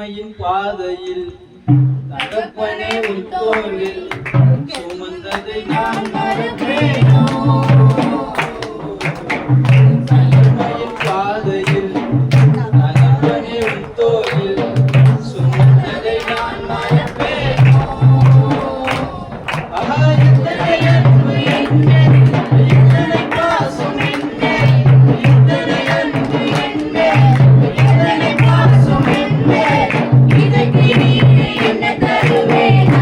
தனிமையின் பாதையில் தகப்பனே உன் தோளில் சுமந்ததை நான் மறப்பேனோ? தனிமையின் பாதையில் தகப்பனே உன் தோளில் சுமந்ததை நான் மறப்பேனோ? ஆஹா, எத்தனை அன்பு என்மேல், எத்தனை பாசம் என்மேல், எத்தனை அன்பு என்மேல், எத்தனை பாசம் என்மேல், இதற்கு ஈடு என்ன தருவேனா?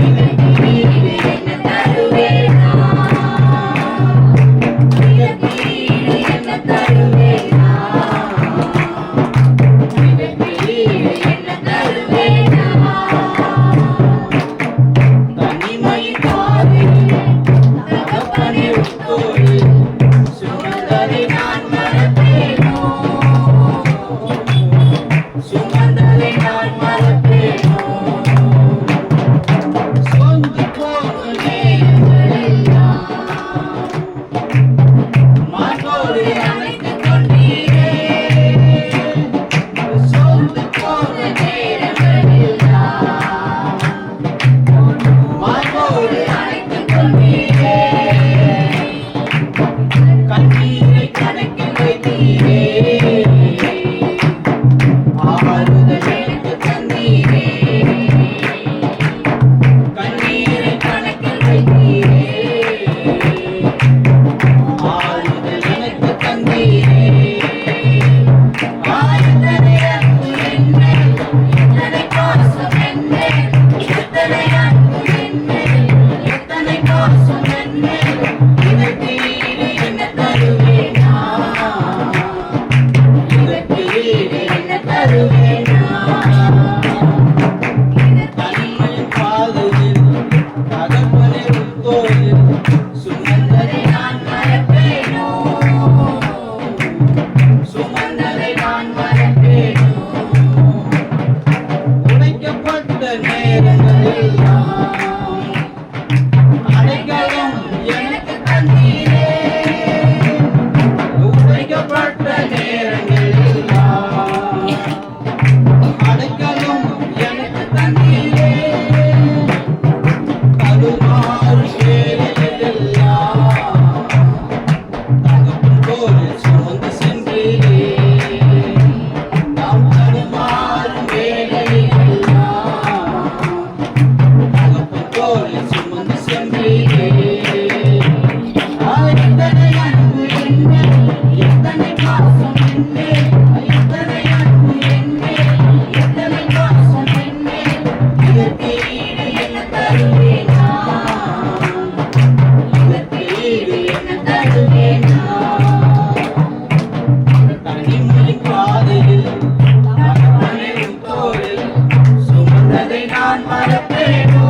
இதற்கு ஈடு என்ன தருவேனா? இதற்கு ஈடு என்ன தருவேனா? இதற்கு ஈடு என்ன தருவேனா? தனிமையின் பாதையில் தகப்பனே உன் தோளில் சுமந்ததை நான் மறப்பேனோ? சுமந்ததை நான் மறப்பேனோ? சொந்து போன நேரங்களெல்லாம் மாட்டோடு அணைத்துக் கொண்டீரே. சொந்து போன நேரங்களெல்லாம் மாட்டோடு அணைத்துக் கொண்டீரே. கண்ணீரை கணக்கில் வைத்தீரே. ஆறுதல் எனக்கு தந்தீரே. கண்ணீரை கணக்கில் வைத்தீரே. ஆறுதல் எனக்கு தந்தீரே. எத்தனை அன்பு என்மேல், எத்தனை பாசம் என்மேல், எத்தனை அன்பு என்மேல், எத்தனை பாசம் என்மேல், இதற்கு ஈடு என்ன தருவேனா? இதற்கு ஈடு என்ன தருவேனா? தனிமையின் பாதையில் தகப்பனே உன் தோளில் சுமந்ததை நான் மறப்பேனோ? சுமந்ததை நான் மறப்பேனோ? உடைக்கப்பட்ட நேரங்களெல்லாம் அடைக்கலம் எனக்கு தந்தீரே. உடைக்கப்பட்ட நேரங்களெல்லாம் அடைக்கலம் எனக்கு தந்தீரே. தடுமாறும் வேளையிலெல்லாம் தகப்பன் தோளில் சுமந்து சென்றீரே. நாம் தடுமாறும் வேளையிலெல்லாம் தகப்பன் தோளில் சுமந்து சென்றீரே. எத்தனை அன்பு என்மேல், எத்தனை பாசம் என்மேல், எத்தனை அன்பு என்மேல், எத்தனை பாசம் என்மேல், இதற்கு ஈடு என்ன தருவேனா? இதற்கு ஈடு என்ன தருவேனா? தனிமையின் பாதையில் தகப்பனே உன் தோளில் சுமந்ததை நான் மறப்பேனோ?